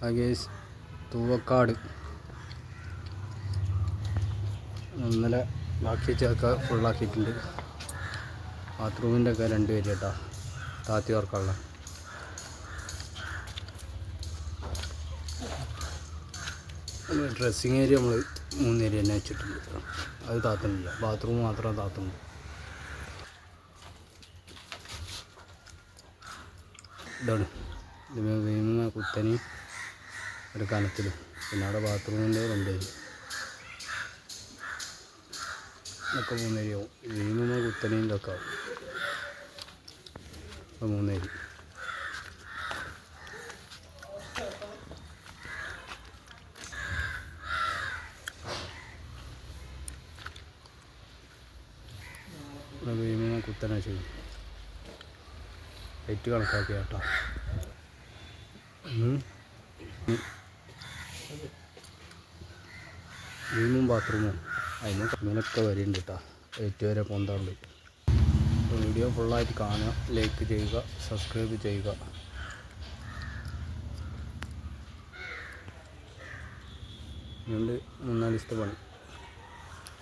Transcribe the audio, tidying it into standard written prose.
Guys Thoovakkad ഇന്നലെ ബാക്കി ചേർക്ക ഫുള്ളാക്കിയിട്ടുണ്ട്. ബാത്റൂമിൻ്റെ ഒക്കെ 2 പേര് കേട്ടോ, താത്തി വർക്കുള്ള. ഡ്രസ്സിങ് ഏരിയ നമ്മൾ 3 ഏരിയ തന്നെ വെച്ചിട്ടുണ്ട്. അത് താത്തുന്നില്ല, ബാത്റൂം മാത്രം താത്തുന്നു. ഇതാണ് ഇത് കുത്തനി ഒരു കനത്തിൽ. പിന്നെ അവിടെ ബാത്റൂമിൻ്റെ 2 ഏരിയ ഒക്കെ 3 ഏരിയ ആവും. വീമുമ്മ കുത്തനീൻ്റെ ഒക്കെ ആവും. 3 ഏരിയ. വീമുമ്മ കുത്തനെ ചെയ്യും. ലൈറ്റ് കണക്കാക്കി കേട്ടോ. വീമും ബാത്റൂമും അതിന് ഇങ്ങനെയൊക്കെ വരുന്നുണ്ട് കേട്ടോ. 8 വരെ പൊന്താണ്ട്. വീഡിയോ ഫുള്ളായിട്ട് കാണുക, ലൈക്ക് ചെയ്യുക, സബ്സ്ക്രൈബ് ചെയ്യുക. ഇതുകൊണ്ട് 3-4 ദിവസത്തെ പണി.